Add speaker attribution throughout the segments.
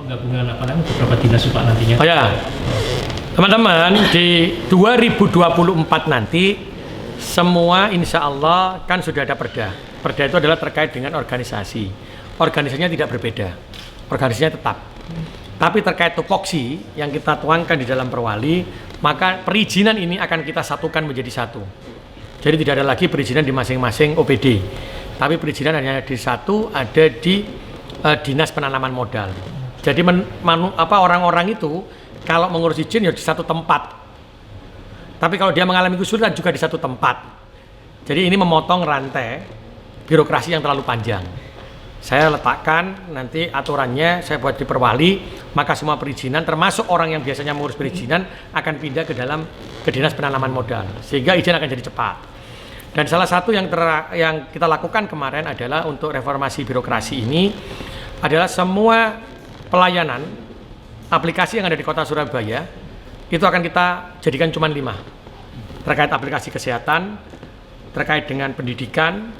Speaker 1: penggabungan apa namanya beberapa dinas Pak nantinya.
Speaker 2: Oh ya, teman-teman, di 2024 nanti semua insya Allah kan sudah ada perda. Perda itu adalah terkait dengan organisasi. Organisasinya tidak berbeda, organisasinya tetap. Tapi terkait tupoksi yang kita tuangkan di dalam perwali, maka perizinan ini akan kita satukan menjadi satu. Jadi tidak ada lagi perizinan di masing-masing OPD, tapi perizinan hanya di satu, ada di Dinas Penanaman Modal. Jadi orang-orang itu kalau mengurus izin ya di satu tempat. Tapi kalau dia mengalami kesulitan juga di satu tempat. Jadi ini memotong rantai birokrasi yang terlalu panjang. Saya letakkan nanti aturannya, saya buat di perwali, maka semua perizinan termasuk orang yang biasanya mengurus perizinan akan pindah ke Dinas Penanaman Modal, sehingga izin akan jadi cepat. Dan salah satu yang kita lakukan kemarin adalah untuk reformasi birokrasi ini adalah semua pelayanan aplikasi yang ada di Kota Surabaya itu akan kita jadikan cuma 5, terkait aplikasi kesehatan, terkait dengan pendidikan,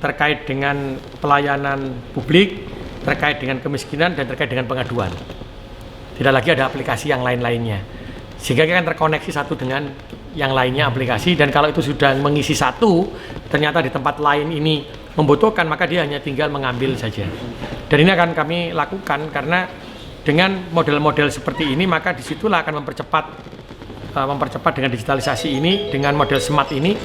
Speaker 2: terkait dengan pelayanan publik, terkait dengan kemiskinan, dan terkait dengan pengaduan. Tidak lagi ada aplikasi yang lain-lainnya, sehingga kita akan terkoneksi satu dengan yang lainnya aplikasi. Dan kalau itu sudah mengisi satu, ternyata di tempat lain ini membutuhkan, maka dia hanya tinggal mengambil saja. Dan ini akan kami lakukan karena dengan model-model seperti ini, maka disitulah akan mempercepat dengan digitalisasi ini, dengan model smart ini,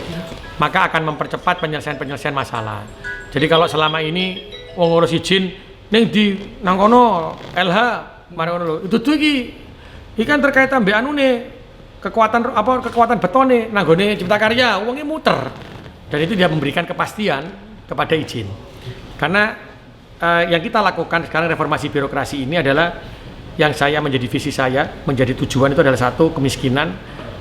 Speaker 2: maka akan mempercepat penyelesaian masalah. Jadi kalau selama ini ngurus izin ning di nangkono LH mari itu tuh iki kan terkait ambek anune kekuatan betone nanggone Cipta Karya wonge muter. Dan itu dia memberikan kepastian kepada izin. Karena yang kita lakukan sekarang reformasi birokrasi ini adalah yang saya menjadi visi saya, menjadi tujuan itu adalah satu, kemiskinan,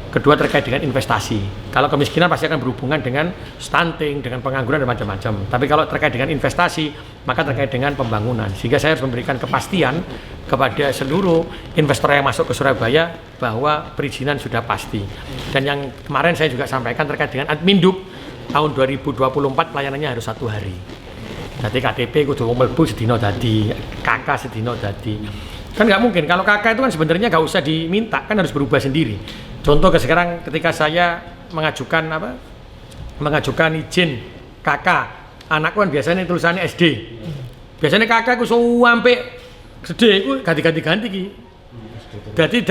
Speaker 2: kedua terkait dengan investasi. Kalau kemiskinan pasti akan berhubungan dengan stunting, dengan pengangguran dan macam-macam. Tapi kalau terkait dengan investasi, maka terkait dengan pembangunan. Sehingga saya harus memberikan kepastian kepada seluruh investor yang masuk ke Surabaya bahwa perizinan sudah pasti. Dan yang kemarin saya juga sampaikan terkait dengan Adminduk tahun 2024 pelayanannya harus 1 hari. Jadi KTP kudu mlebu sedina dadi, KK sedina dadi. Kan nggak mungkin, kalau KK itu kan sebenarnya nggak usah diminta, kan harus berubah sendiri. Contoh sekarang ketika saya mengajukan izin KK, anakku kan biasanya tulisannya SD. Biasanya KK ku sampai gede, ku ganti-ganti ki. Jadi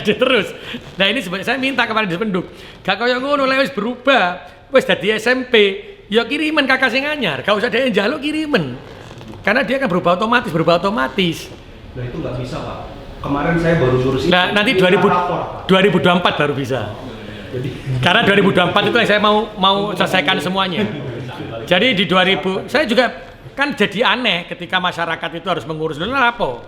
Speaker 2: SD terus. Nah ini sebenarnya saya minta kepada Dispenduk, gak kaya ngono lek wis berubah, wis dadi SMP, ya kiriman kakak sing anyar, gak usah dia njaluk kiriman. Karena dia kan berubah otomatis.
Speaker 3: Nah itu nggak bisa Pak. Kemarin saya baru ngurus.
Speaker 2: Nah nanti 2024 baru bisa. Karena 2024 itu yang saya mau selesaikan semuanya. Jadi di 2000 saya juga kan jadi aneh ketika masyarakat itu harus mengurus dulu apa.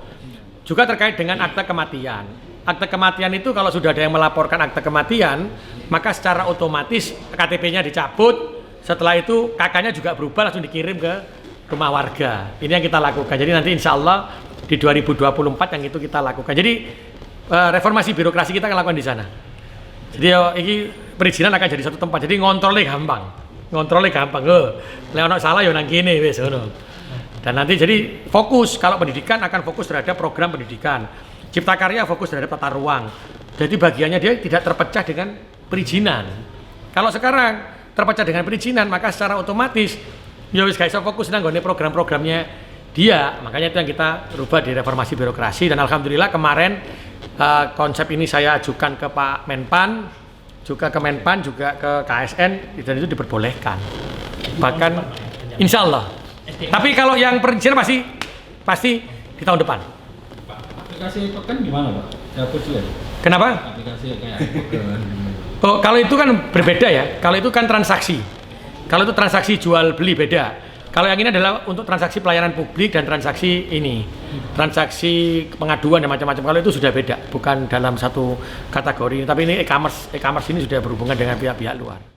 Speaker 2: Juga terkait dengan akte kematian. Akte kematian itu kalau sudah ada yang melaporkan akte kematian, maka secara otomatis KTP-nya dicabut. Setelah itu kakaknya juga berubah langsung dikirim ke rumah warga. Ini yang kita lakukan. Jadi nanti insya Allah di 2024 yang itu kita lakukan. Jadi reformasi birokrasi kita akan lakukan di sana. Jadi ini perizinan akan jadi satu tempat. Jadi ngontrolnya gampang. Lek ono salah ya nang kene wis ngono. Dan nanti jadi fokus, kalau pendidikan akan fokus terhadap program pendidikan. Cipta Karya fokus terhadap tata ruang. Jadi bagiannya dia tidak terpecah dengan perizinan. Kalau sekarang terpecah dengan perizinan, maka secara otomatis ya wis gak iso fokus nang nggone program-programnya dia. Makanya itu yang kita rubah di reformasi birokrasi. Dan alhamdulillah kemarin konsep ini saya ajukan ke Pak Menpan, juga ke Menpan, juga ke KSN, dan itu diperbolehkan. Bahkan insya Allah. Tapi kalau yang perizinan pasti di tahun depan.
Speaker 1: Pak, aplikasi token gimana Pak? Dapur juga?
Speaker 2: Kenapa?
Speaker 1: Aplikasi kayak token.
Speaker 2: Oh, kalau itu kan berbeda ya. Kalau itu kan transaksi. Kalau itu transaksi jual beli beda. Kalau yang ini adalah untuk transaksi pelayanan publik dan transaksi transaksi pengaduan dan macam-macam. Kalau itu sudah beda, bukan dalam satu kategori. Tapi ini e-commerce ini sudah berhubungan dengan pihak-pihak luar.